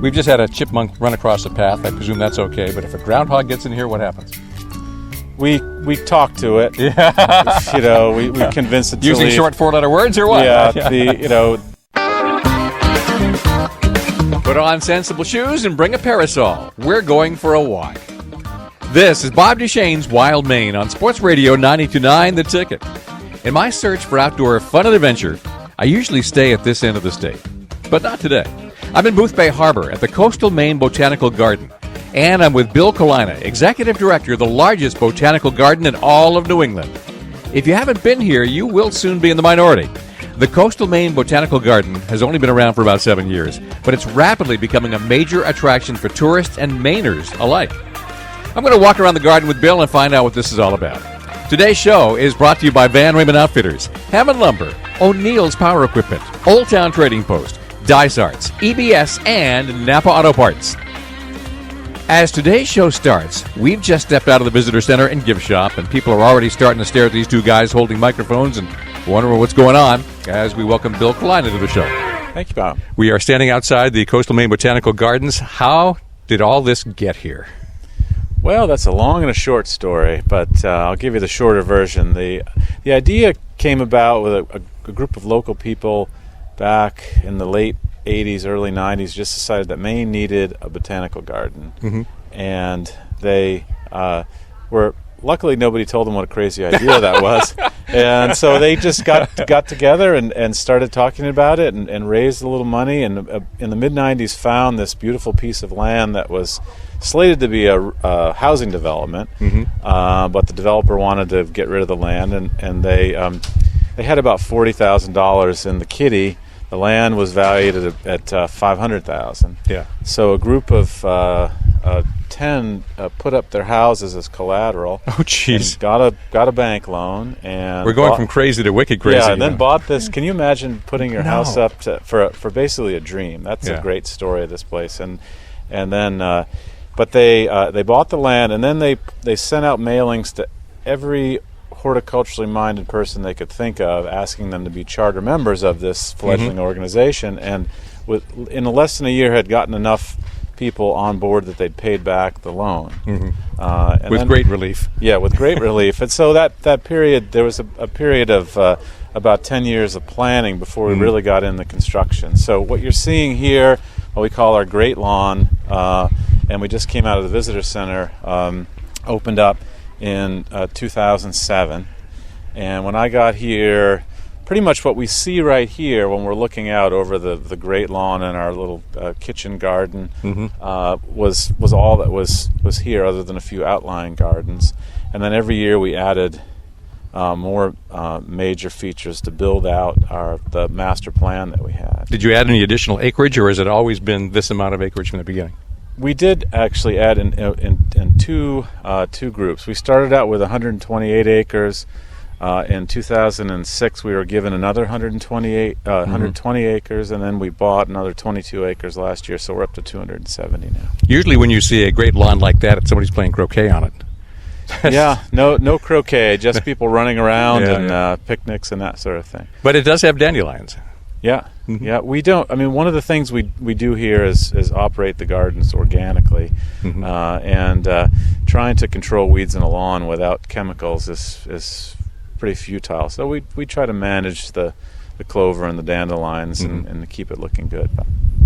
We've just had a chipmunk run across the path. I presume that's okay. But if a groundhog gets in here, what happens? We talk to it. Yeah. We convince it to Using leave. short 4-letter words or what? Yeah. Put on sensible shoes and bring a parasol. We're going for a walk. This is Bob Duchesne's Wild Maine on Sports Radio 92.9 The Ticket. In my search for outdoor fun and adventure, I usually stay at this end of the state. But not today. I'm in Boothbay Harbor at the Coastal Maine Botanical Garden. And I'm with Bill Kalina, Executive Director of the largest botanical garden in all of New England. If you haven't been here, you will soon be in the minority. The Coastal Maine Botanical Garden has only been around for about 7 years, but it's rapidly becoming a major attraction for tourists and Mainers alike. I'm going to walk around the garden with Bill and find out what this is all about. Today's show is brought to you by Van Raymond Outfitters, Hammond Lumber, O'Neill's Power Equipment, Old Town Trading Post, Dice Arts, EBS, and Napa Auto Parts. As today's show starts, we've just stepped out of the visitor center and gift shop, and people are already starting to stare at these two guys holding microphones and wondering what's going on as we welcome Bill Kalina to the show. Thank you, Bob. We are standing outside the Coastal Maine Botanical Gardens. How did all this get here? Well, that's a long and a short story, but I'll give you the shorter version. The idea came about with a group of local people back in the late 80s, early 90s, just decided that Maine needed a botanical garden. Mm-hmm. And they were... Luckily, nobody told them what a crazy idea that was. And so they just got together and started talking about it and raised a little money. And in the mid-'90s, found this beautiful piece of land that was slated to be a housing development. Mm-hmm. But the developer wanted to get rid of the land. And they had about $40,000 in the kitty. The land was valued at $500,000. Yeah. So a group of 10 put up their houses as collateral. Oh, jeez! Got a bank loan, and we're going from crazy to wicked crazy. Yeah, and then bought this. Can you imagine putting your house up for basically a dream? That's a great story of this place. And then, but they bought the land, and then they sent out mailings to every horticulturally minded person they could think of, asking them to be charter members of this fledgling organization. And in less than a year, had gotten enough people on board that they'd paid back the loan. Mm-hmm. With great relief. Yeah, with great relief. And so that period, there was a period of about 10 years of planning before we really got into construction. So what you're seeing here, what we call our Great Lawn, and we just came out of the visitor center, opened up in 2007. And when I got here, pretty much what we see right here when we're looking out over the Great Lawn and our little kitchen garden was all that was here, other than a few outlying gardens. And then every year we added more major features to build out the master plan that we had. Did you add any additional acreage, or has it always been this amount of acreage from the beginning? We did actually add in two groups. We started out with 128 acres. In 2006, we were given another 120 acres, and then we bought another 22 acres last year, so we're up to 270 now. Usually when you see a great lawn like that, somebody's playing croquet on it. Yeah, no croquet, just people running around and picnics and that sort of thing. But it does have dandelions. Yeah, we don't. I mean, one of the things we do here is operate the gardens organically, and trying to control weeds in a lawn without chemicals is pretty futile. So we try to manage the clover and the dandelions and to keep it looking good.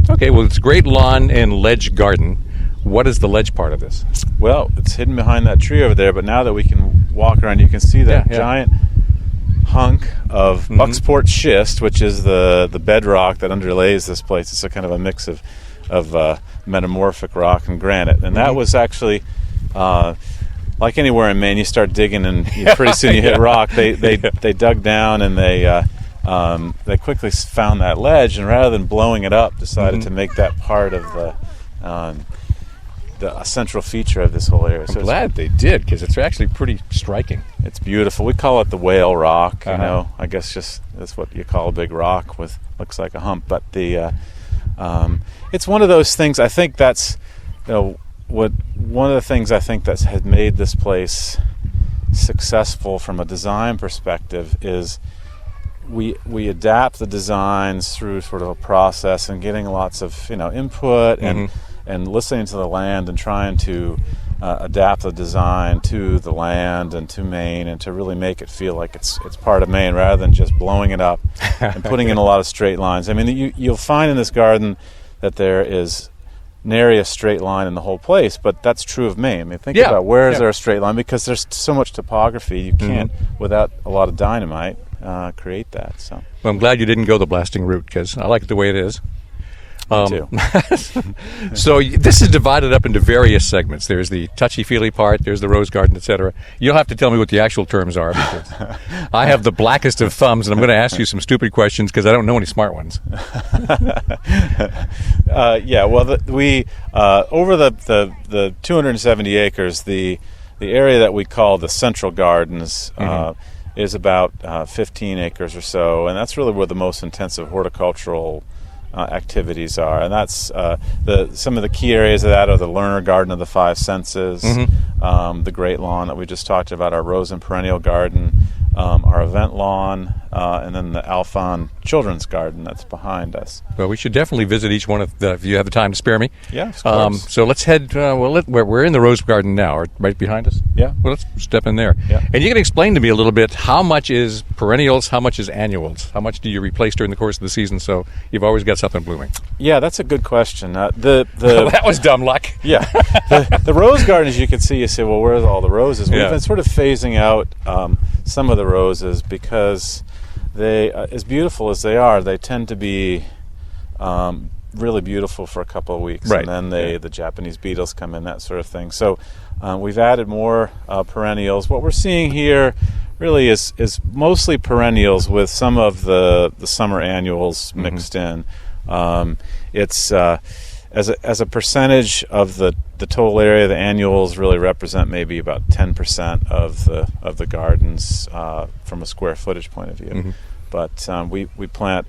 Okay, well, it's a great lawn and ledge garden. What is the ledge part of this? Well, it's hidden behind that tree over there, but now that we can walk around, you can see that giant hunk of Bucksport schist, which is the bedrock that underlays this place. It's a kind of a mix of metamorphic rock and granite, and that was actually like anywhere in Maine, you start digging and pretty soon you hit rock. They dug down and they quickly found that ledge, and rather than blowing it up, decided to make that part of the central feature of this whole area. I'm glad they did, because it's actually pretty striking. It's beautiful. We call it the whale rock. You know, I guess just that's what you call a big rock with looks like a hump. But it's one of those things. I think that's one of the things I think that's had made this place successful from a design perspective is we adapt the designs through sort of a process and getting lots of input and listening to the land and trying to adapt the design to the land and to Maine and to really make it feel like it's part of Maine rather than just blowing it up and putting in a lot of straight lines. I mean, you'll find in this garden that there is nary a straight line in the whole place, but that's true of Maine. I mean, think about where is there a straight line, because there's so much topography. You can't, without a lot of dynamite, create that. So, well, I'm glad you didn't go the blasting route, because I like it the way it is. Me too. So this is divided up into various segments. There's the touchy-feely part, there's the rose garden, etc. You'll have to tell me what the actual terms are, because I have the blackest of thumbs, and I'm going to ask you some stupid questions because I don't know any smart ones. Well, we over the 270 acres, the area that we call the Central Gardens is about 15 acres or so, and that's really where the most intensive horticultural activities are, and that's some of the key areas of that are the Learner Garden of the Five Senses, the Great Lawn that we just talked about, our Rose and Perennial Garden, our event lawn, and then the Alfond Children's Garden that's behind us. Well, we should definitely visit each one if you have the time to spare me. Yeah, of course. So let's head. We're in the Rose Garden now, right behind us. Yeah. Well, let's step in there. Yeah. And you can explain to me a little bit how much is perennials, how much is annuals, how much do you replace during the course of the season, so you've always got something blooming. Yeah, that's a good question. That was dumb luck. Yeah, the rose garden, as you can see, you say, well, where's all the roses? We've been sort of phasing out some of the roses because they, as beautiful as they are, they tend to be really beautiful for a couple of weeks, right. And then the Japanese beetles come in, that sort of thing. So we've added more perennials. What we're seeing here really is mostly perennials with some of the summer annuals mixed in. It's as a percentage of the total area, the annuals really represent maybe about 10% of the gardens from a square footage point of view. But we plant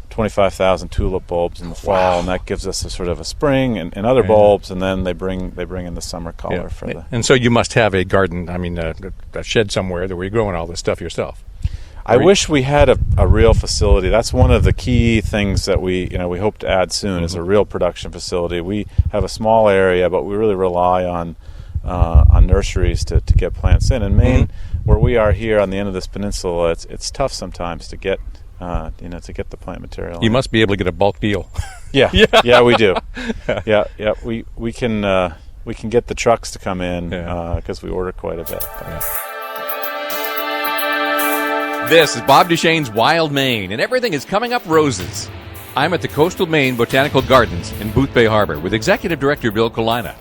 25,000 tulip bulbs in the fall, and that gives us a sort of a spring and other bulbs, and then they bring in the summer color for the. And so you must have a garden, a shed somewhere where you're growing all this stuff yourself. I wish we had a real facility. That's one of the key things that we hope to add soon is a real production facility. We have a small area, but we really rely on nurseries to get plants in. In Maine, where we are here on the end of this peninsula, it's tough sometimes to get to get the plant material. You must be able to get a bulk deal. Yeah, we do. Yeah, we can get the trucks to come in because we order quite a bit. This is Bob Duchesne's Wild Maine, and everything is coming up roses. I'm at the Coastal Maine Botanical Gardens in Boothbay Harbor with Executive Director Bill Kalina.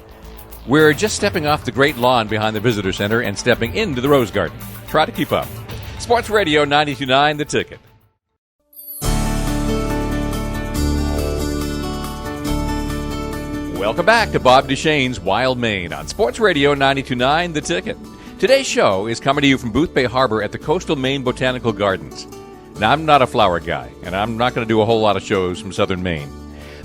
We're just stepping off the great lawn behind the Visitor Center and stepping into the Rose Garden. Try to keep up. Sports Radio 92.9 The Ticket. Welcome back to Bob Duchesne's Wild Maine on Sports Radio 92.9 The Ticket. Today's show is coming to you from Boothbay Harbor at the Coastal Maine Botanical Gardens. Now, I'm not a flower guy, and I'm not going to do a whole lot of shows from southern Maine.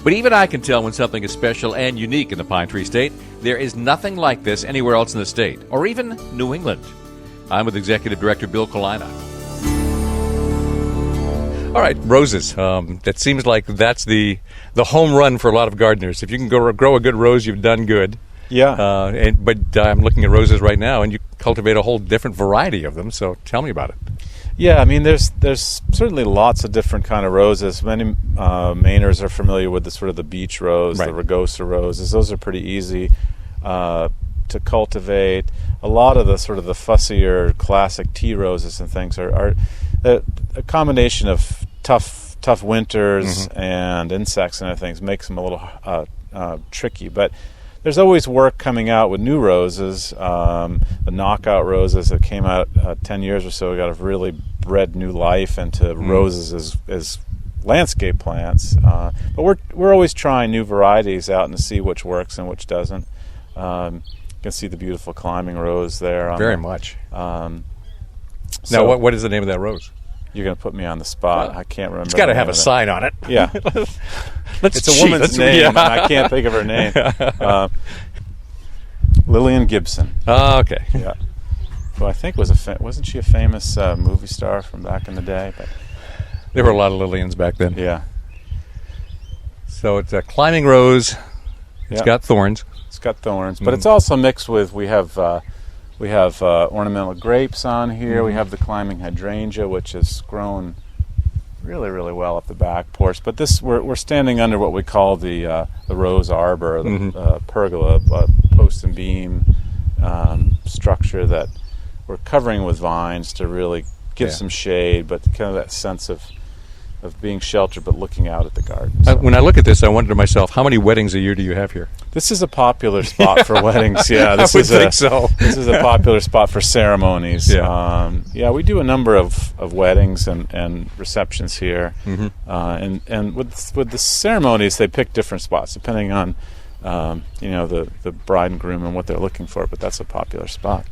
But even I can tell when something is special and unique in the Pine Tree State. There is nothing like this anywhere else in the state, or even New England. I'm with Executive Director Bill Kalina. All right, roses. That seems like that's the home run for a lot of gardeners. If you can grow a good rose, you've done good. Yeah. But I'm looking at roses right now, and you cultivate a whole different variety of them. So tell me about it. Yeah, I mean, there's certainly lots of different kind of roses. Many Mainers are familiar with the sort of the beach rose, right. The rugosa roses. Those are pretty easy to cultivate. A lot of the sort of the fussier classic tea roses and things are a combination of tough winters and insects and other things makes them a little tricky, but there's always work coming out with new roses. The knockout roses that came out 10 years or so ago have really bred new life into roses as landscape plants. But we're always trying new varieties out and to see which works and which doesn't. You can see the beautiful climbing rose there. Very much. So now, what is the name of that rose? You're going to put me on the spot. I can't remember. It's got to have a sign on it. Yeah. It's a woman's name, and I can't think of her name. Lillian Gibson. Oh, okay. Yeah. Who I think wasn't she a famous movie star from back in the day? But There were a lot of Lillians back then. Yeah. So it's a climbing rose. It's Yeah. got thorns. It's got thorns, but it's also mixed with, we have ornamental grapes on here. We have the climbing hydrangea, which has grown really, really well up the back porch. But this, we're standing under what we call the rose arbor, the pergola, post and beam structure that we're covering with vines to really give some shade, but kind of that sense of being sheltered but looking out at the garden. So. When I look at this, I wonder to myself, how many weddings a year do you have here? This is a popular spot for weddings. Yeah, I would think so. This is a popular spot for ceremonies. Yeah. We do a number of weddings and receptions here, and with the ceremonies, they pick different spots depending on the bride and groom and what they're looking for. But that's a popular spot.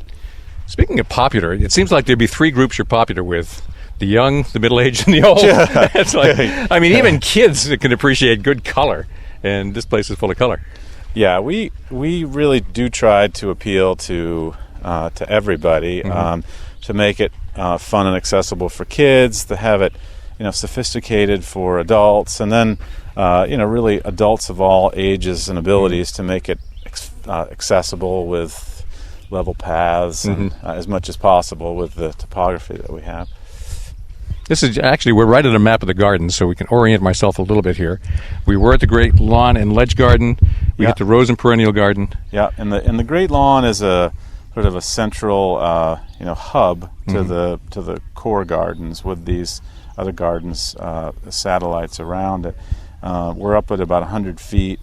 Speaking of popular, it seems like there'd be three groups you're popular with: the young, the middle-aged, and the old. Yeah. It's like, I mean, even kids can appreciate good color, and this place is full of color. Yeah, we really do try to appeal to everybody, to make it fun and accessible for kids, to have it sophisticated for adults, and then really adults of all ages and abilities to make it accessible with level paths and as much as possible with the topography that we have. This is actually, we're right at a map of the garden, so we can orient myself a little bit here. We were at the Great Lawn and Ledge Garden. We got the Rose and Perennial Garden. Yeah, and the Great Lawn is a sort of a central hub to the core gardens with these other gardens, satellites around it. We're up at about 100 feet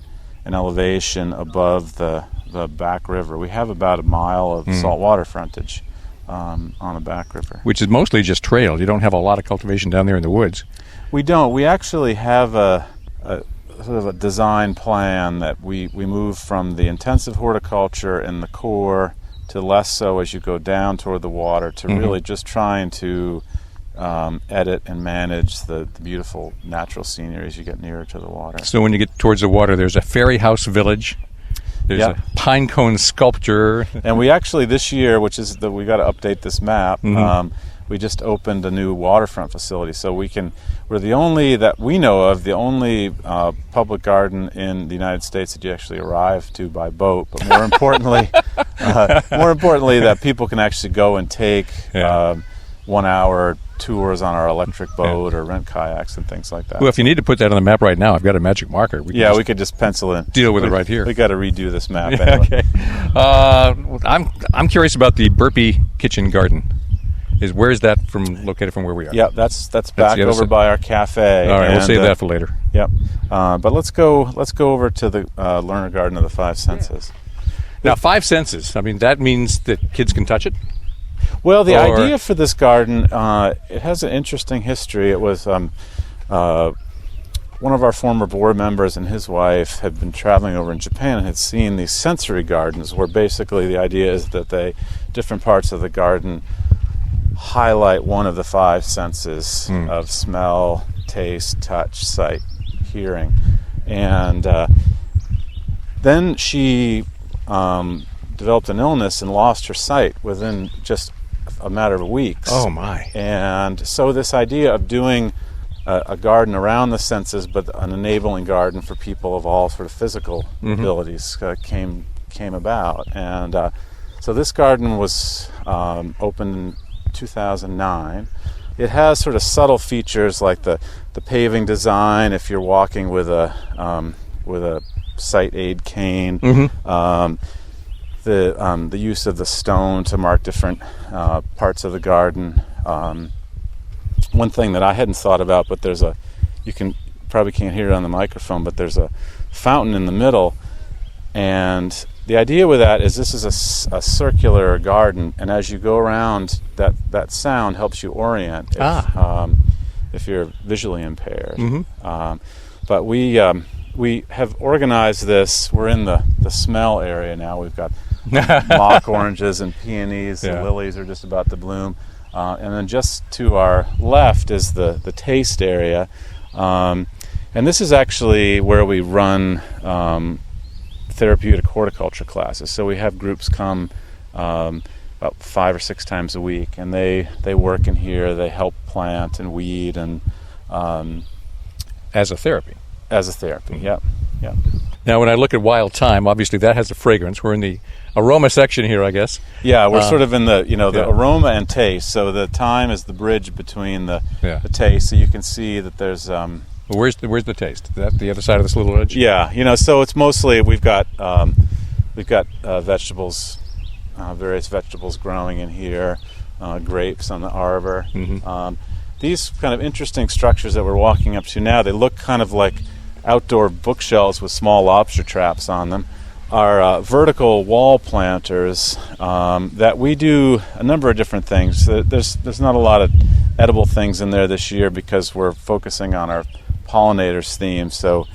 in elevation above the back river. We have about a mile of saltwater frontage on the back river, which is mostly just trails. You don't have a lot of cultivation down there in the woods. We don't. We actually have a sort of a design plan that we move from the intensive horticulture in the core to less so as you go down toward the water, to really just trying to edit and manage the beautiful natural scenery as you get nearer to the water. So when you get towards the water, there's a fairy house village. There's a pine cone sculpture. And we actually, this year, which is that we got to update this map, we just opened a new waterfront facility. So we're the only, that we know of, the only public garden in the United States that you actually arrive to by boat. But more importantly, that people can actually go and take 1 hour tours on our electric boat or rent kayaks and things like that. Well, if you need to put that on the map right now, I've got a magic marker. We could just pencil in. Deal with it right here. We got to redo this map anyway. Okay. I'm curious about the Burpee Kitchen Garden. Where's that located from where we are? Yeah, that's back over by our cafe. All right, we'll save that for later. Yep. But let's go over to the Learner Garden of the Five Senses. Now, Five Senses. I mean, that means that kids can touch it. Well, the idea for this garden, it has an interesting history. It was one of our former board members and his wife had been traveling over in Japan and had seen these sensory gardens where basically the idea is that different parts of the garden highlight one of the five senses of smell, taste, touch, sight, hearing. And then she developed an illness and lost her sight within just a matter of weeks. Oh my. And so this idea of doing a garden around the senses, but an enabling garden for people of all sort of physical abilities came about. And so this garden was opened in 2009. It has sort of subtle features like the paving design if you're walking with a sight aid cane, the use of the stone to mark different parts of the garden. One thing that I hadn't thought about, but probably can't hear it on the microphone, but there's a fountain in the middle, and the idea with that is this is a circular garden, and as you go around, that sound helps you orient if you're visually impaired. But we have organized this. We're in the smell area now. We've got mock oranges and peonies. The lilies are just about to bloom. And then just to our left is the taste area. And this is actually where we run therapeutic horticulture classes. So we have groups come about 5 or 6 times a week, and they work in here. They help plant and weed and As a therapy. As a therapy, yep. Now, when I look at wild thyme, obviously that has a fragrance. We're in the aroma section here, I guess. Yeah, we're sort of in the the aroma and taste. So the thyme is the bridge between the taste. So you can see that there's. Where's the taste? Is that the other side of this little ridge? Yeah, so it's mostly we've got vegetables, various vegetables growing in here, grapes on the arbor. Mm-hmm. These kind of interesting structures that we're walking up to now, they look kind of like outdoor bookshelves with small lobster traps on them, are vertical wall planters that we do a number of different things. There's not a lot of edible things in there this year because we're focusing on our pollinators theme. So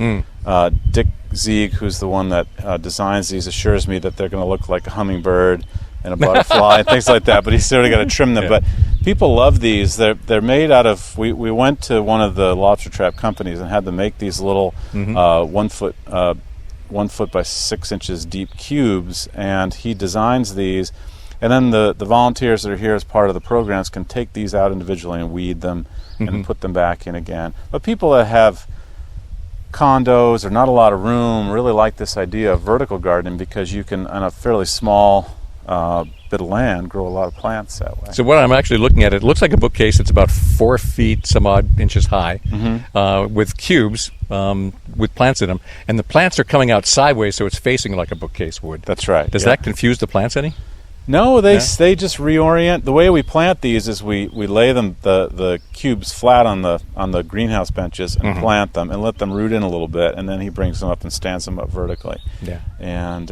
Dick Zieg, who's the one that designs these, assures me that they're going to look like a hummingbird and a butterfly and things like that, but he's sort of got to trim them. But people love these. They're made out of, we went to one of the lobster trap companies and had them make these little 1 foot by 6 inches deep cubes, and he designs these, and then the volunteers that are here as part of the programs can take these out individually and weed them and put them back in again. But people that have condos or not a lot of room really like this idea of vertical gardening because you can, on a fairly small bit of land, grow a lot of plants that way. So what I'm actually looking at, it looks like a bookcase that's about 4 feet some odd inches high, with cubes with plants in them, and the plants are coming out sideways, so it's facing like a bookcase would. That's right. Does that confuse the plants any? No, they just reorient. The way we plant these is we lay them the cubes flat on the greenhouse benches and plant them and let them root in a little bit, and then he brings them up and stands them up vertically. Yeah, and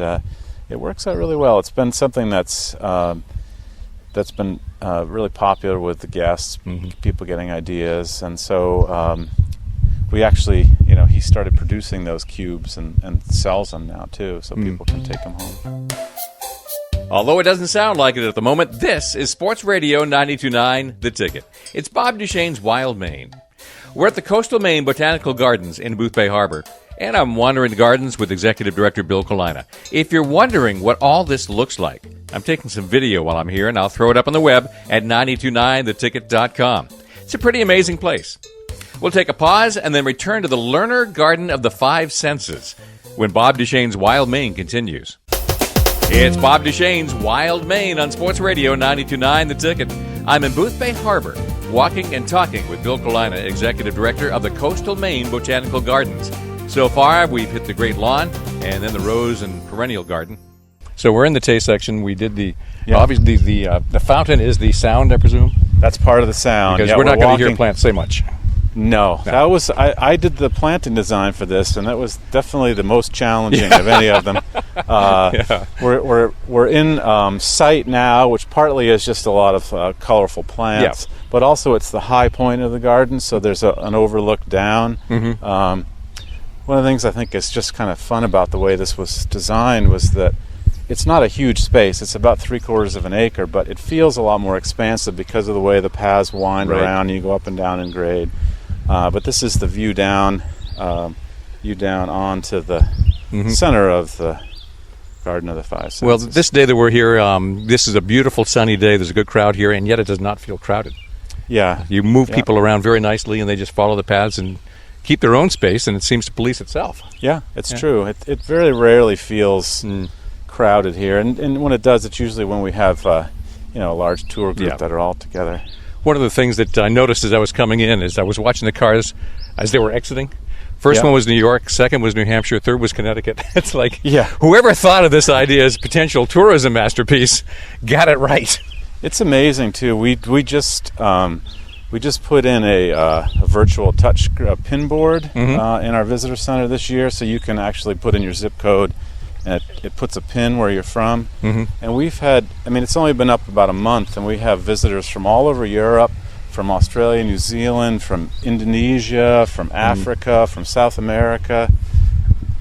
it works out really well. It's been something that's been really popular with the guests, people getting ideas, and so we actually, he started producing those cubes and sells them now too, so people can take them home. Although it doesn't sound like it at the moment, this is Sports Radio 92.9 The Ticket. It's Bob Duchesne's Wild Maine. We're at the Coastal Maine Botanical Gardens in Boothbay Harbor, and I'm wandering the gardens with Executive Director Bill Kalina. If you're wondering what all this looks like, I'm taking some video while I'm here, and I'll throw it up on the web at 929theticket.com. It's a pretty amazing place. We'll take a pause and then return to the Learner Garden of the Five Senses when Bob Duchesne's Wild Maine continues. It's Bob Duchesne's Wild Maine on Sports Radio 92.9 The Ticket. I'm in Boothbay Harbor, walking and talking with Bill Kalina, Executive Director of the Coastal Maine Botanical Gardens. So far, we've hit the Great Lawn and then the Rose and Perennial Garden. So we're in the taste section. We did obviously the fountain is the sound, I presume? That's part of the sound. Because we're not going to hear plants say much. No, that was I did the planting design for this, and that was definitely the most challenging of any of them. We're in sight now, which partly is just a lot of colorful plants, but also it's the high point of the garden, so there's an overlook down. One of the things I think is just kind of fun about the way this was designed was that it's not a huge space. It's about 3/4 of an acre, but it feels a lot more expansive because of the way the paths wind around and you go up and down in grade. But this is the view down onto the center of the Garden of the Five Senses. Well, this day that we're here, this is a beautiful sunny day. There's a good crowd here, and yet it does not feel crowded. Yeah. You move people around very nicely, and they just follow the paths and keep their own space, and it seems to police itself. Yeah, it's true. It very rarely feels crowded here, and when it does, it's usually when we have a large tour group that are all together. One of the things that I noticed as I was coming in is I was watching the cars as they were exiting. First one was New York, second was New Hampshire, third was Connecticut. It's like whoever thought of this idea as potential tourism masterpiece got it right. It's amazing too. We just put in a virtual touch pin board in our visitor center this year, so you can actually put in your zip code. And it puts a pin where you're from. And we've had, it's only been up about a month, and we have visitors from all over Europe, from Australia, New Zealand, from Indonesia, from Africa, from South America.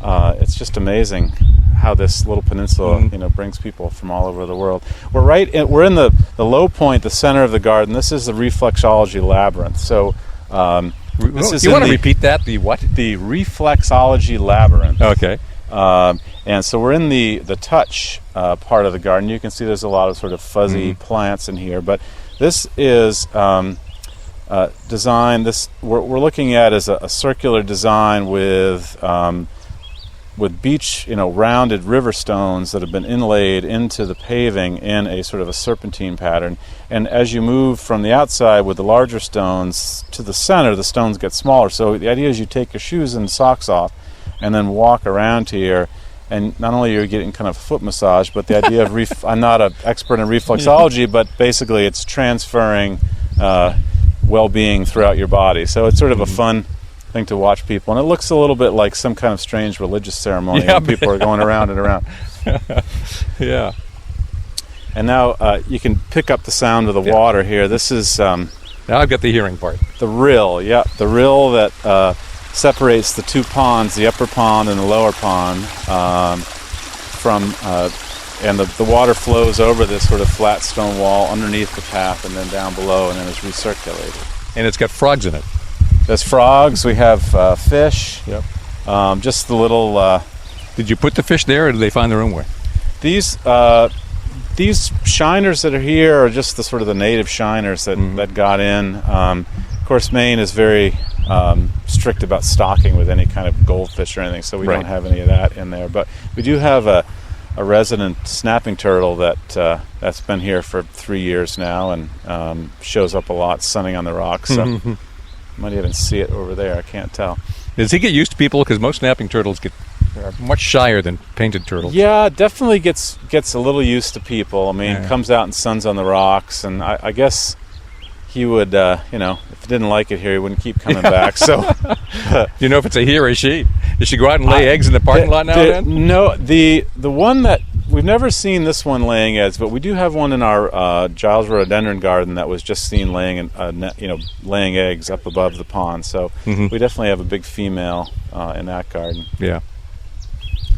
It's just amazing how this little peninsula, brings people from all over the world. We're in the low point, the center of the garden. This is the reflexology labyrinth. So you want to repeat that? The what? The reflexology labyrinth. Okay. And so we're in the touch part of the garden. You can see there's a lot of sort of fuzzy plants in here, but this is design. This we're looking at is a circular design with beach, rounded river stones that have been inlaid into the paving in a sort of a serpentine pattern. And as you move from the outside with the larger stones to the center, the stones get smaller. So the idea is you take your shoes and socks off and then walk around here. And not only are you getting kind of a foot massage, but the idea of I'm not an expert in reflexology, but basically it's transferring well-being throughout your body. So it's sort of a fun thing to watch people, and it looks a little bit like some kind of strange religious ceremony when people are going around and around. Yeah. And now you can pick up the sound of the water here. This is now I've got the hearing part. The rill, the rill that separates the two ponds, the upper pond and the lower pond, and the water flows over this sort of flat stone wall underneath the path and then down below, and then is recirculated. And it's got frogs in it. There's frogs. We have fish. Yep. Just the little. Did you put the fish there, or did they find their own way? These shiners that are here are just the sort of the native shiners that got in. Of course, Maine is very strict about stocking with any kind of goldfish or anything, so we don't have any of that in there. But we do have a resident snapping turtle that's been here for 3 years now and shows up a lot, sunning on the rocks. So. Might even see it over there. I can't tell. Does he get used to people? Because most snapping turtles are much shyer than painted turtles. Yeah, definitely gets a little used to people. I mean, comes out and suns on the rocks, and I guess he would, if he didn't like it here, he wouldn't keep coming back. So, do you know if it's a he or a she? Does she go out and lay eggs in the parking lot now and then? No, the one that we've never seen this one laying eggs, but we do have one in our Giles rhododendron garden that was just seen laying eggs up above the pond. So we definitely have a big female in that garden. Yeah,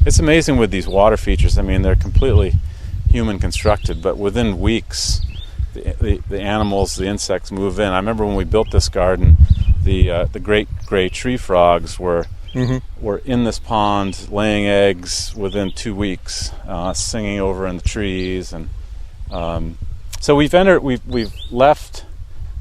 it's amazing with these water features. I mean, they're completely human constructed, but within weeks, the animals, the insects move in. I remember when we built this garden, the great gray tree frogs were in this pond laying eggs within 2 weeks, singing over in the trees, and so we've left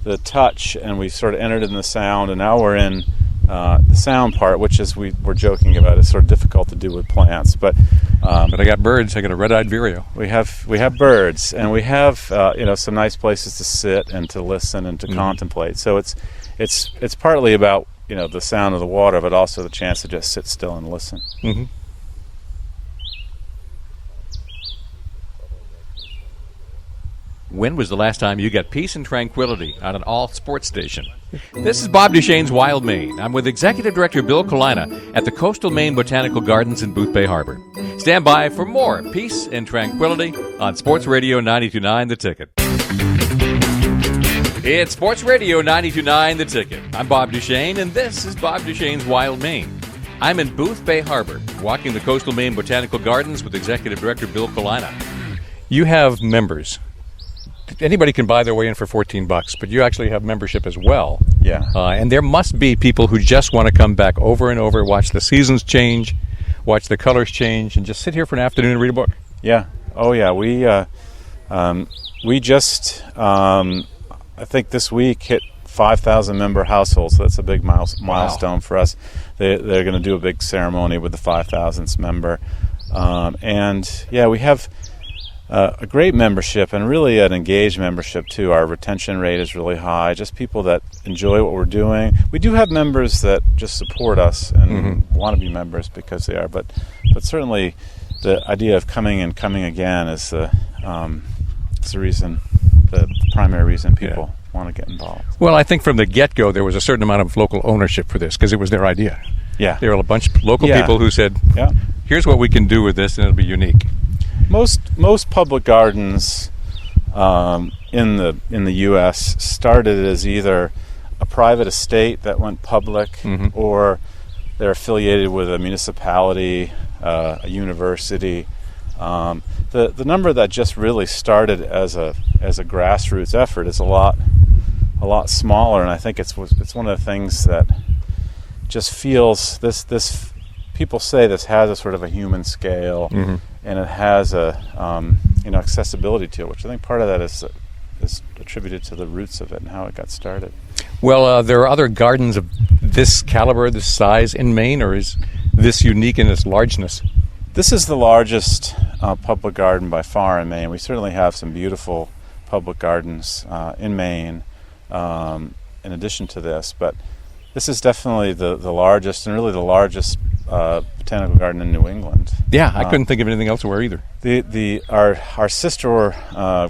the touch and we sort of entered in the sound, and now we're in the sound part, which is we're joking about. It's sort of difficult to do with plants, but I got birds. I got a red-eyed vireo. We have birds, and we have some nice places to sit and to listen and to contemplate. So it's partly about the sound of the water, but also the chance to just sit still and listen. When was the last time you got peace and tranquility on an all-sports station? This is Bob Duchesne's Wild Maine. I'm with Executive Director Bill Kalina at the Coastal Maine Botanical Gardens in Boothbay Harbor. Stand by for more peace and tranquility on Sports Radio 92.9 The Ticket. It's Sports Radio 92.9 The Ticket. I'm Bob Duchesne, and this is Bob Duchesne's Wild Maine. I'm in Boothbay Harbor, walking the Coastal Maine Botanical Gardens with Executive Director Bill Kalina. You have members. Anybody can buy their way in for $14, but you actually have membership as well. Yeah. And there must be people who just want to come back over and over, watch the seasons change, watch the colors change, and just sit here for an afternoon and read a book. Yeah. Oh, yeah. We just, I think this week hit 5,000 member households. So that's a big milestone for us. They're going to do a big ceremony with the 5,000th member. And, yeah, we have a great membership and really an engaged membership too. Our retention rate is really high, just people that enjoy what we're doing. We do have members that just support us and want to be members because they are, but certainly the idea of coming again is the primary reason people want to get involved. Well, I think from the get-go there was a certain amount of local ownership for this because it was their idea. Yeah. There were a bunch of local people who said, here's what we can do with this and it'll be unique. Most public gardens in the U.S. started as either a private estate that went public, or they're affiliated with a municipality, a university. The number that just really started as a grassroots effort is a lot smaller, and I think it's one of the things that just feels this. People say this has a sort of a human scale, and it has a accessibility to it, which I think part of that is attributed to the roots of it and how it got started. Well, there are other gardens of this caliber, this size in Maine, or is this unique in its largeness? This is the largest public garden by far in Maine. We certainly have some beautiful public gardens in Maine in addition to this, but this is definitely the largest, and really the largest botanical garden in New England. Yeah, I couldn't think of anything elsewhere either. Our sister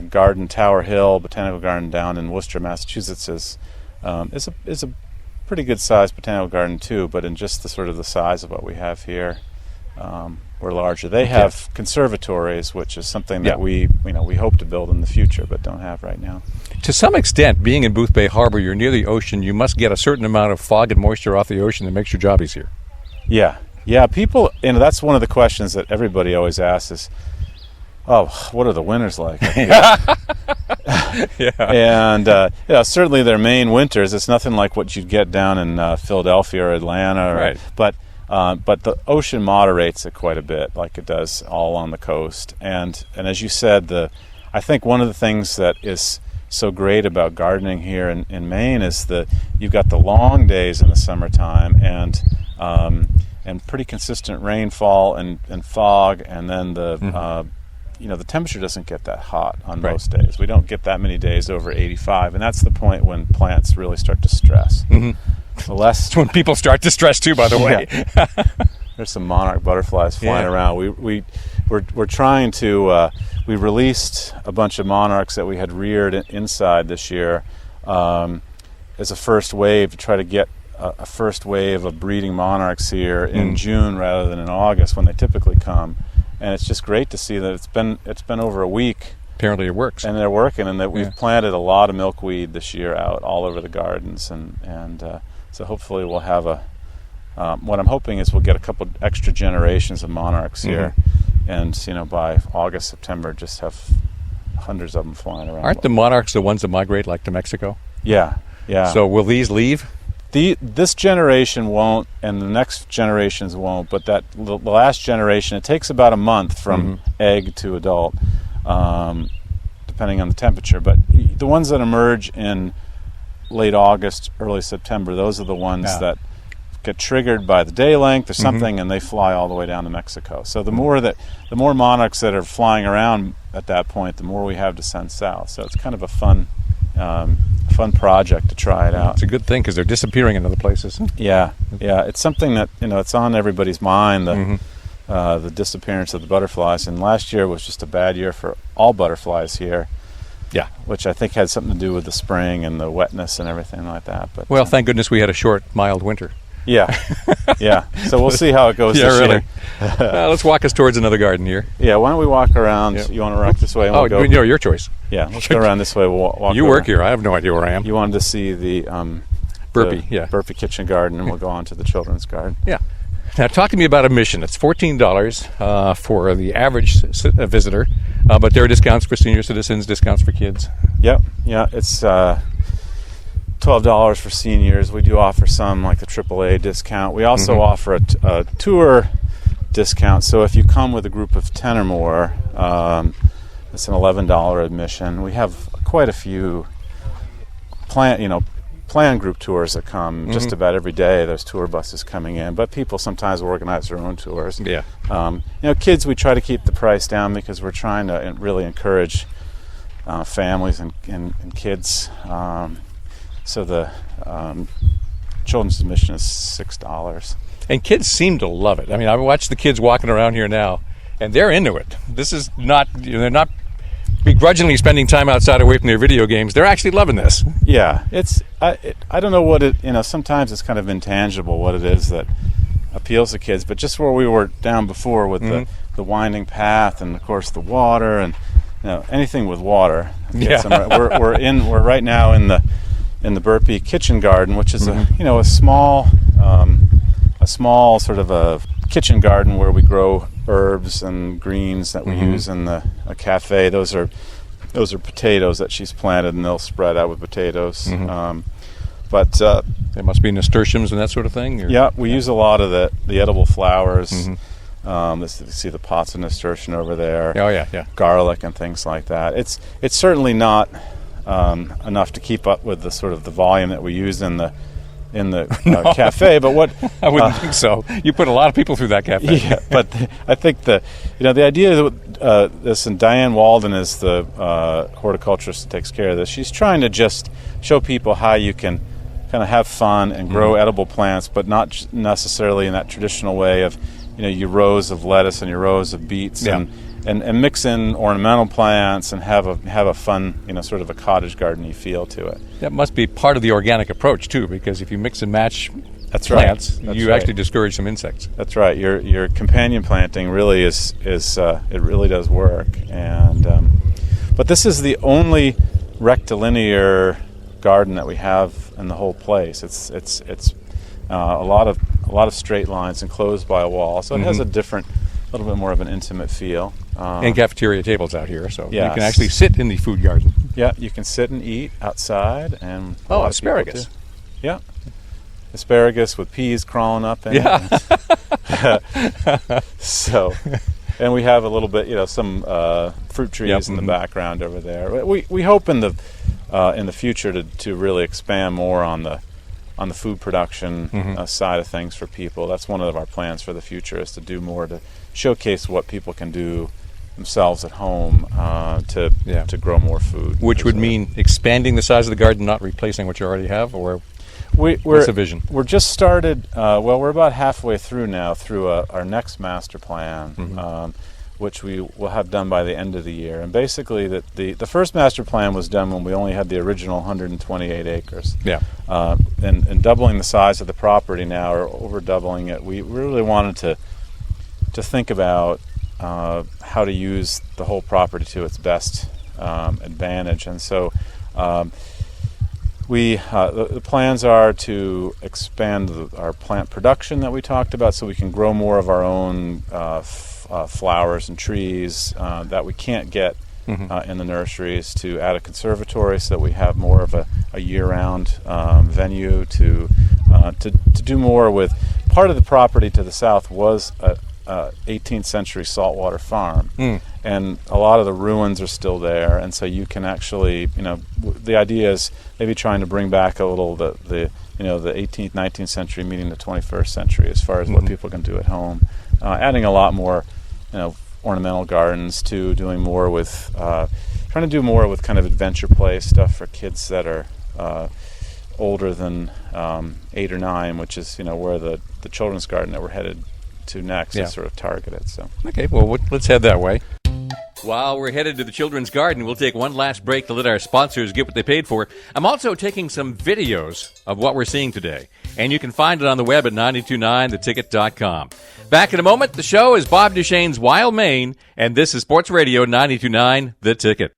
garden, Tower Hill Botanical Garden down in Worcester, Massachusetts, is a pretty good sized botanical garden too, but in just the sort of the size of what we have here, we're larger. They have conservatories, which is something that we hope to build in the future, but don't have right now. To some extent, being in Boothbay Harbor, you're near the ocean. You must get a certain amount of fog and moisture off the ocean that makes your job easier. Yeah. People, that's one of the questions that everybody always asks is, "Oh, what are the winters like?" And certainly their Maine winters, it's nothing like what you'd get down in Philadelphia or Atlanta, right? But the ocean moderates it quite a bit, like it does all on the coast. And as you said, I think one of the things that is so great about gardening here in Maine is that you've got the long days in the summertime and pretty consistent rainfall and fog, and then the temperature doesn't get that hot on most days. We don't get that many days over 85, and that's the point when plants really start to stress. It's when people start to stress too, by the way. There's some monarch butterflies flying around. We're trying to. We released a bunch of monarchs that we had reared inside this year as a first wave to try to get a first wave of breeding monarchs here in June rather than in August when they typically come. And it's just great to see that it's been over a week. Apparently it works. And they're working, and that we've planted a lot of milkweed this year out all over the gardens, and so hopefully we'll have what I'm hoping is we'll get a couple extra generations of monarchs here, and by August, September, just have hundreds of them flying around. Aren't the monarchs the ones that migrate like to Mexico? Yeah. So will these leave? This generation won't, and the next generations won't, but the last generation, it takes about a month from egg to adult, depending on the temperature. But the ones that emerge in late August, early September, those are the ones that get triggered by the day length or something, and they fly all the way down to Mexico. So the more monarchs that are flying around at that point, the more we have to send south. So it's kind of a fun project to try it out. It's a good thing because they're disappearing in other places. Yeah. It's something that it's on everybody's mind. The disappearance of the butterflies, and last year was just a bad year for all butterflies here. Yeah, which I think had something to do with the spring and the wetness and everything like that. But thank goodness we had a short, mild winter. Yeah. So we'll see how it goes this year. Let's walk us towards another garden here. Yeah, why don't we walk around? Yep. You want to walk this way? And we'll go. Your choice. Yeah, let's go around this way. We'll walk. You work here. I have no idea where I am. You wanted to see the Burpee, Burpee Kitchen Garden, and we'll go on to the children's garden. Yeah. Now, talk to me about admission. It's $14 for the average visitor, but there are discounts for senior citizens, discounts for kids. Yep. Yeah, it's $12 for seniors. We do offer some, like the AAA discount. We also offer a tour discount. So if you come with a group of 10 or more, it's an $11 admission. We have quite a few planned group tours that come just about every day. There's tour buses coming in, but people sometimes organize their own tours. Yeah. Kids, we try to keep the price down because we're trying to really encourage families and kids. So the children's admission is $6. And kids seem to love it. I mean, I've watched the kids walking around here now, and they're into it. This is not, they're not begrudgingly spending time outside away from their video games. They're actually loving this. Yeah, I don't know what it, sometimes it's kind of intangible what it is that appeals to kids, but just where we were down before with the winding path and of course the water and anything with water. We're right now in the Burpee Kitchen Garden, which is a small sort of a kitchen garden where we grow herbs and greens that we use in a cafe. Those are potatoes that she's planted, and they'll spread out with potatoes. But there must be nasturtiums and that sort of thing. We use a lot of the edible flowers. You see the pots of nasturtium over there. Oh yeah. Garlic and things like that. It's certainly not enough to keep up with the sort of the volume that we use in the cafe. But what I wouldn't think so. You put a lot of people through that cafe. Yeah, but I think the idea that this, and Diane Walden is the horticulturist that takes care of this. She's trying to just show people how you can kind of have fun and grow edible plants, but not necessarily in that traditional way of your rows of lettuce and your rows of beets, and mix in ornamental plants and have a fun sort of a cottage gardeny feel to it. That must be part of the organic approach too, because if you mix and match plants, you actually discourage some insects. That's right. Your companion planting really is it really does work. And but this is the only rectilinear garden that we have in the whole place. It's a lot of straight lines enclosed by a wall, so it has a little bit more of an intimate feel. And cafeteria tables out here, so yes. You can actually sit in the food garden. Yeah, you can sit and eat outside. And asparagus. Yeah, asparagus with peas crawling up in it. So, and we have a little bit, some fruit trees in the background over there. We hope in the future to really expand more on the food production side of things for people. That's one of our plans for the future, is to do more to showcase what people can do themselves at home to grow more food. Which would mean expanding the size of the garden, not replacing what you already have, or what's the vision? We're just started, we're about halfway through now through our next master plan, which we will have done by the end of the year. And basically the first master plan was done when we only had the original 128 acres. Yeah. And doubling the size of the property now, or over doubling it, we really wanted to think about how to use the whole property to its best advantage. And so the plans are to expand our plant production that we talked about, so we can grow more of our own flowers and trees that we can't get in the nurseries, to add a conservatory so that we have more of a year-round venue, to do more with. Part of the property to the south was a 18th century saltwater farm, and a lot of the ruins are still there, and so you can actually, the idea is maybe trying to bring back a little the 18th, 19th century meeting the 21st century as far as what people can do at home, adding a lot more ornamental gardens, to doing more with trying to do more with kind of adventure play stuff for kids that are older than 8 or 9, which is where the children's garden that we're headed to next is sort of targeted. So okay, well, let's head that way. While we're headed to the children's garden, we'll take one last break to let our sponsors get what they paid for. I'm also taking some videos of what we're seeing today, and you can find it on the web at 929theticket.com. Back in a moment. The show is Bob Duchesne's Wild Maine, and this is Sports Radio 929 The Ticket.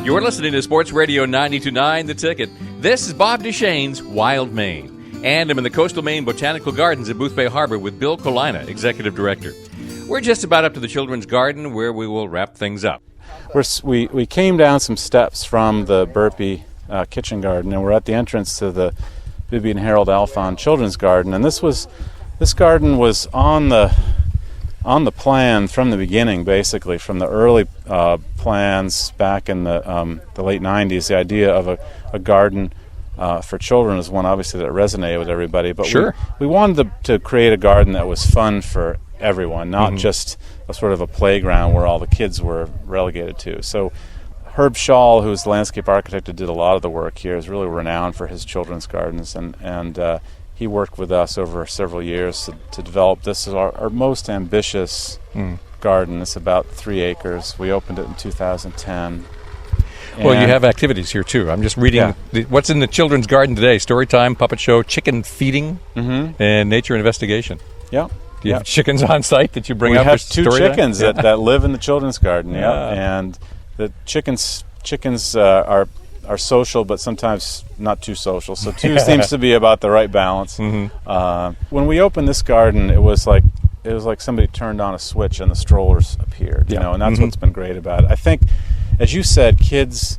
You're listening to Sports Radio 929 The Ticket. This is Bob Duchesne's Wild Maine, and I'm in the Coastal Maine Botanical Gardens at Boothbay Harbor with Bill Kalina, Executive Director. We're just about up to the children's garden, where we will wrap things up. We came down some steps from the Burpee kitchen garden, and we're at the entrance to the Vivian Harold Alfond Children's Garden. And this garden was on the plan from the beginning, basically from the early plans back in the late 90s. The idea of a garden for children is one, obviously, that resonated with everybody. But sure, we wanted to create a garden that was fun for everyone, not just a sort of a playground where all the kids were relegated to. So Herb Shaw, who's the landscape architect who did a lot of the work here, is really renowned for his children's gardens, and he worked with us over several years to develop this as our most ambitious garden. It's about 3 acres. We opened it in 2010. Well, you have activities here, too. I'm just reading what's in the children's garden today. Story time, puppet show, chicken feeding, and nature investigation. Yeah. Do you have chickens on site that you bring up? We have 2 chickens that live in the children's garden, and the chickens are social, but sometimes not too social. So 2 seems to be about the right balance. When we opened this garden, it was like somebody turned on a switch and the strollers appeared. And that's what's been great about it. I think, as you said, kids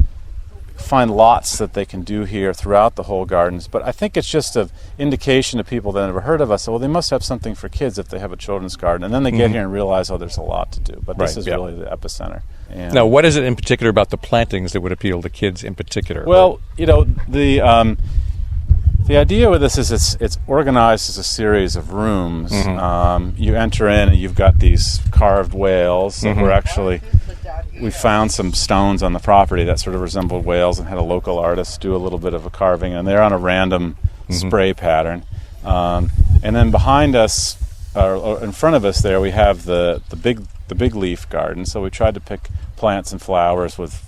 find lots that they can do here throughout the whole gardens. But I think it's just an indication to people that have never heard of us, well, they must have something for kids if they have a children's garden. And then they get here and realize, oh, there's a lot to do. But this is really the epicenter. And now, what is it in particular about the plantings that would appeal to kids in particular? Well, the idea with this is it's organized as a series of rooms. You enter in and you've got these carved whales that were actually... We found some stones on the property that sort of resembled whales and had a local artist do a little bit of a carving, and they're on a random spray pattern. And then behind us, or in front of us there, we have the big leaf garden. So we tried to pick plants and flowers with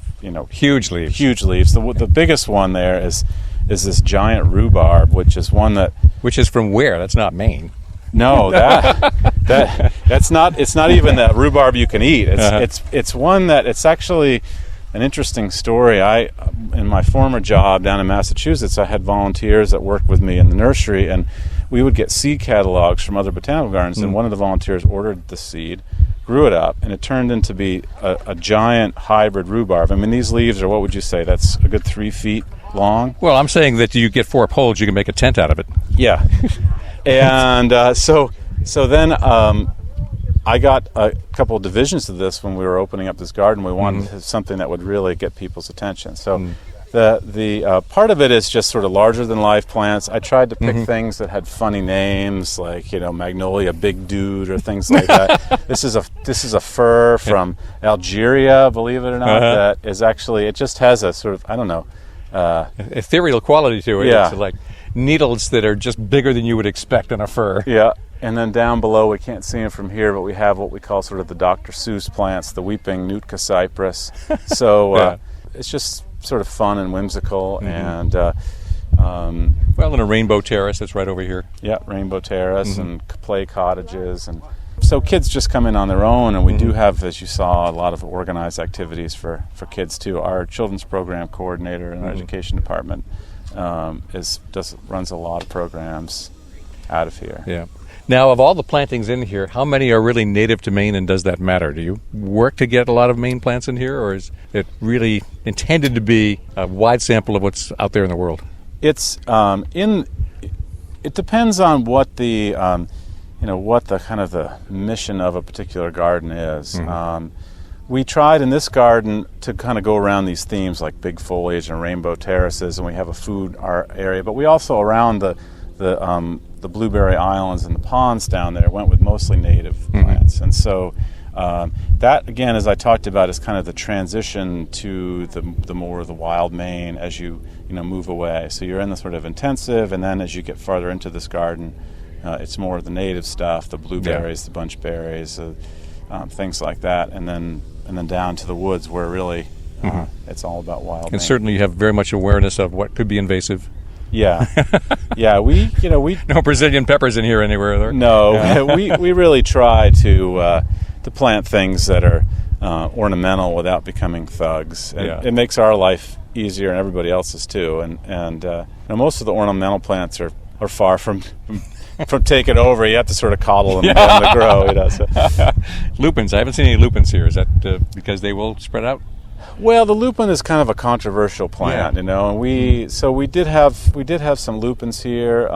huge leaves. Huge leaves. The biggest one there is this giant rhubarb, which is one that... Which is from where? That's not Maine. No, that's not. It's not even that rhubarb you can eat. It's one that it's actually an interesting story. In my former job down in Massachusetts, I had volunteers that worked with me in the nursery, and we would get seed catalogs from other botanical gardens. And one of the volunteers ordered the seed, grew it up, and it turned into be a giant hybrid rhubarb. I mean, these leaves are, what would you say? That's a good 3 feet long. Well, I'm saying that you get 4 poles, you can make a tent out of it. Yeah. And so then I got a couple of divisions of this when we were opening up this garden. We wanted something that would really get people's attention. So the part of it is just sort of larger than life plants. I tried to pick things that had funny names, like Magnolia Big Dude or things like that. This is a fir from Algeria, believe it or not. That is actually, it just has a sort of, I don't know, ethereal quality to it. Yeah. It's like needles that are just bigger than you would expect on a fir. Yeah, and then down below, we can't see them from here, but we have what we call sort of the Dr. Seuss plants, the weeping Nootka cypress. So it's just sort of fun and whimsical. And and a rainbow terrace that's right over here. Yeah, rainbow terrace and play cottages. And so kids just come in on their own, and we do have, as you saw, a lot of organized activities for kids too. Our children's program coordinator in our education department runs a lot of programs out of here. Yeah. Now, of all the plantings in here, how many are really native to Maine, and does that matter? Do you work to get a lot of Maine plants in here, or is it really intended to be a wide sample of what's out there in the world? It's it depends on what the what the kind of the mission of a particular garden is. We tried in this garden to kind of go around these themes like big foliage and rainbow terraces, and we have a food area. But we also, around the blueberry islands and the ponds down there, went with mostly native plants. And so that, again, as I talked about, is kind of the transition to the more of the wild Maine as you move away. So you're in the sort of intensive, and then as you get farther into this garden, it's more of the native stuff, the blueberries, the bunchberries, things like that, and then down to the woods where really it's all about wild Maine. And certainly you have very much awareness of what could be invasive. Yeah, yeah. We no Brazilian peppers in here anywhere. There. No, we really try to plant things that are ornamental without becoming thugs. And it makes our life easier and everybody else's too. And most of the ornamental plants are far from taking over. You have to sort of coddle them and let them grow. So. Lupins. I haven't seen any lupins here. Is that because they will spread out? Well, the lupin is kind of a controversial plant, and we did have some lupins here.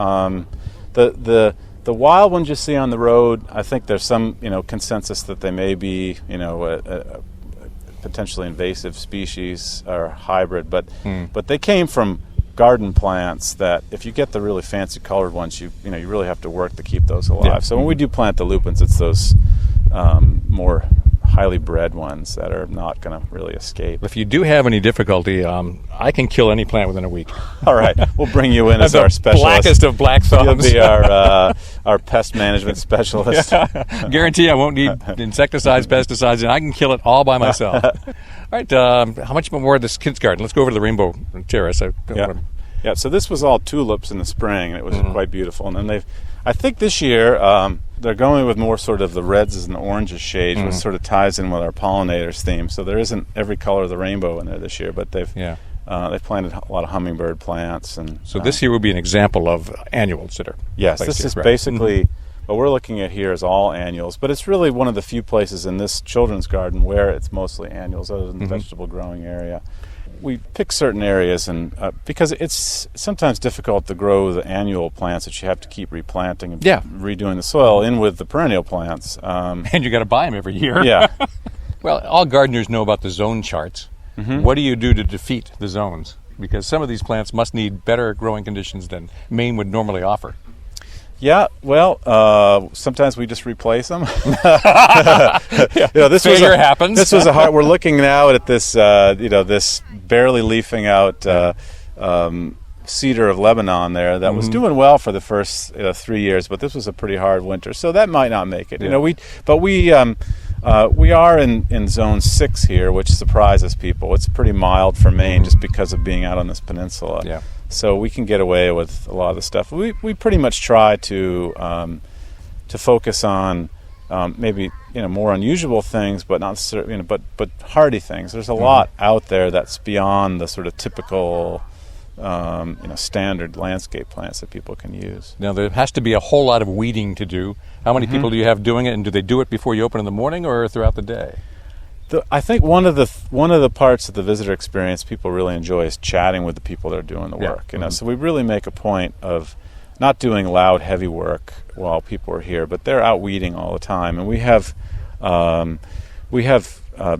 The wild ones you see on the road, I think there's some consensus that they may be a potentially invasive species or hybrid, but they came from garden plants that, if you get the really fancy colored ones, you really have to work to keep those alive. Yeah. So when we do plant the lupins, it's those more highly bred ones that are not going to really escape. If you do have any difficulty, I can kill any plant within a week. All right, we'll bring you in as our specialist. Blackest of black thumbs. You'll be our pest management specialist. Guarantee I won't need insecticides, pesticides, and I can kill it all by myself. All right, how much more of this kids' garden? Let's go over to the rainbow terrace. Yeah. So this was all tulips in the spring, and it was quite beautiful. And then I think this year they're going with more sort of the reds and the oranges shades, which sort of ties in with our pollinators theme. So there isn't every color of the rainbow in there this year, but they've planted a lot of hummingbird plants. And so this year would be an example of annuals that are this is basically what we're looking at here is all annuals, but it's really one of the few places in this children's garden where it's mostly annuals, other than the vegetable growing area. we pick certain areas, and because it's sometimes difficult to grow the annual plants that you have to keep replanting and redoing the soil in with the perennial plants. And you got to buy them every year. Yeah. Well, all gardeners know about the zone charts. Mm-hmm. What do you do to defeat the zones? Because some of these plants must need better growing conditions than Maine would normally offer. Yeah, well, sometimes we just replace them. This happens. This was a hard. We're looking now at this, this barely leafing out cedar of Lebanon there that was doing well for the first 3 years, but this was a pretty hard winter, so that might not make it. Yeah. We are in zone 6 here, which surprises people. It's pretty mild for Maine just because of being out on this peninsula. Yeah. So we can get away with a lot of the stuff. We pretty much try to focus on maybe more unusual things, but not necessarily, but hardy things. There's a lot out there that's beyond the sort of typical standard landscape plants that people can use. Now there has to be a whole lot of weeding to do. How many people do you have doing it, and do they do it before you open in the morning or throughout the day? I think one of the parts of the visitor experience people really enjoy is chatting with the people that are doing the work. So we really make a point of not doing loud, heavy work while people are here, but they're out weeding all the time. And we have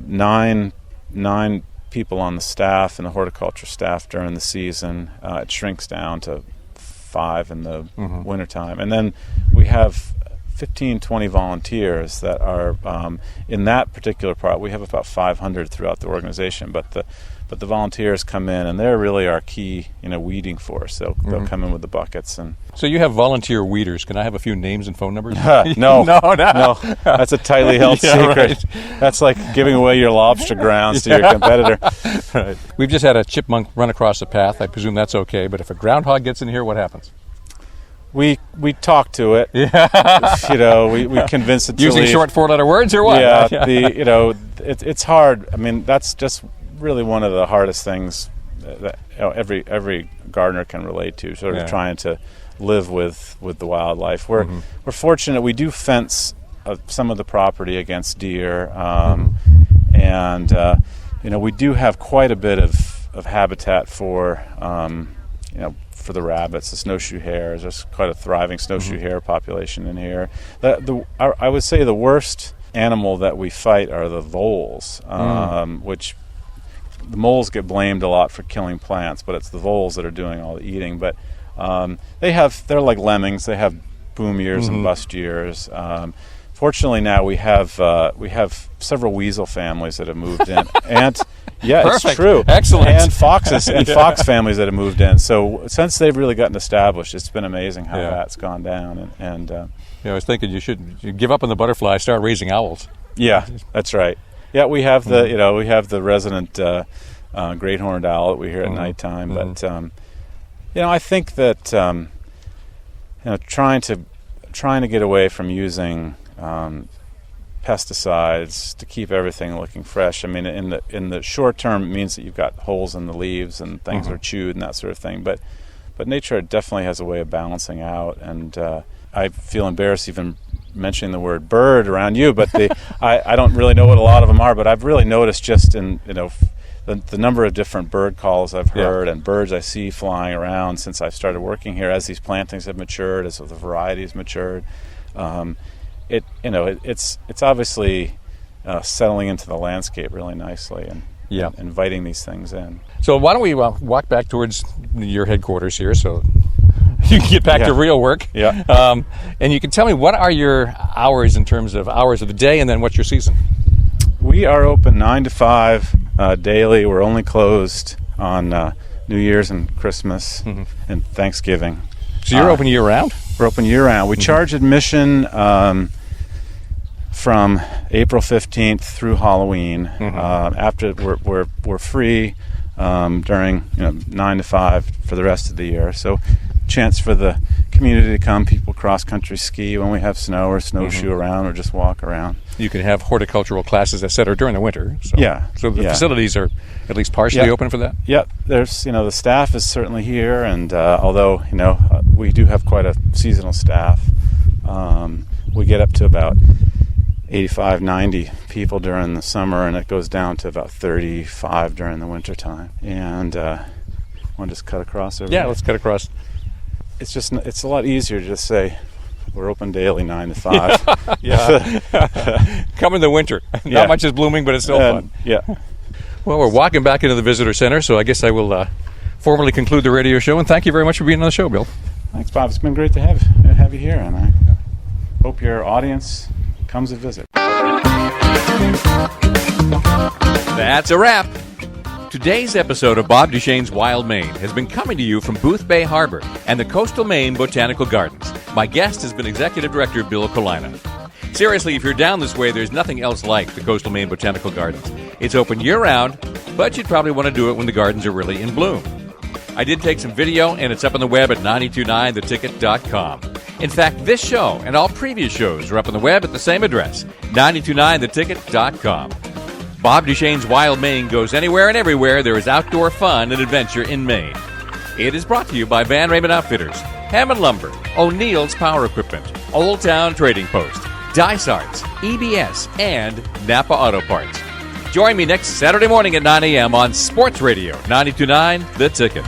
nine people on the staff, and the horticulture staff during the season. It shrinks down to 5 in the wintertime, and then we have 15, 20 volunteers that are in that particular part. We have about 500 throughout the organization, but the volunteers come in, and they're really our key, weeding force. They'll come in with the buckets. And so you have volunteer weeders. Can I have a few names and phone numbers? No. No. That's a tightly held secret. Right. That's like giving away your lobster grounds to your competitor. Right. We've just had a chipmunk run across the path. I presume that's okay. But if a groundhog gets in here, what happens? We talk to it. Yeah. We convince it to using leave. short 4-letter words or what? Yeah. It's hard. I mean, that's just really one of the hardest things that every gardener can relate to. Sort of trying to live with the wildlife. We're fortunate. We do fence some of the property against deer, and we do have quite a bit of habitat for for the rabbits, the snowshoe hares. There's quite a thriving snowshoe hare population in here. I would say the worst animal that we fight are the voles, which the moles get blamed a lot for killing plants, but it's the voles that are doing all the eating. But they're like lemmings. They have boom ears and bust ears. Fortunately, now we have several weasel families that have moved in, and Perfect. It's true, excellent, and foxes and fox families that have moved in. So since they've really gotten established, it's been amazing how that's gone down. And I was thinking you give up on the butterfly, start raising owls. Yeah, that's right. Yeah, we have the resident great horned owl that we hear at nighttime. But I think that trying to get away from using pesticides to keep everything looking fresh. I mean, in the short term, it means that you've got holes in the leaves and things are chewed and that sort of thing. But nature definitely has a way of balancing out. And I feel embarrassed even mentioning the word bird around you, but I don't really know what a lot of them are. But I've really noticed just in the number of different bird calls I've heard and birds I see flying around since I've started working here, as these plantings have matured, as the varieties matured. It's obviously settling into the landscape really nicely and inviting these things in. So why don't we walk back towards your headquarters here, so you can get back to real work. Yeah. And you can tell me, what are your hours in terms of hours of the day, and then what's your season? We are open 9 to 5 daily. We're only closed on New Year's and Christmas and Thanksgiving. So you're open year-round? We're open year-round. We charge admission from April 15th through Halloween. After we're free during 9 to 5 for the rest of the year. So chance for the community to come. People cross-country ski when we have snow, or snowshoe around, or just walk around. You can have horticultural classes, etc., during the winter. So, so the facilities are at least partially open for that? Yep. There's, the staff is certainly here, and although, we do have quite a seasonal staff, we get up to about 85, 90 people during the summer, and it goes down to about 35 during the winter time. And want to just cut across over Yeah, there? let's cut across. It's a lot easier to just say we're open daily 9 to 5. Yeah. Come in the winter. Yeah. Not much is blooming, but it's still fun. Yeah. Well, we're walking back into the visitor center, so I guess I will formally conclude the radio show. And thank you very much for being on the show, Bill. Thanks, Bob. It's been great to have you here, and I hope your audience comes to visit. That's a wrap. Today's episode of Bob Duchesne's Wild Maine has been coming to you from Boothbay Harbor and the Coastal Maine Botanical Gardens. My guest has been Executive Director Bill Kalina. Seriously, if you're down this way, there's nothing else like the Coastal Maine Botanical Gardens. It's open year-round, but you'd probably want to do it when the gardens are really in bloom. I did take some video, and it's up on the web at 929theticket.com. In fact, this show and all previous shows are up on the web at the same address, 929theticket.com. Bob Duchesne's Wild Maine goes anywhere and everywhere there is outdoor fun and adventure in Maine. It is brought to you by Van Raymond Outfitters, Hammond Lumber, O'Neill's Power Equipment, Old Town Trading Post, Dysarts, EBS, and Napa Auto Parts. Join me next Saturday morning at 9 a.m. on Sports Radio 92.9 The Ticket.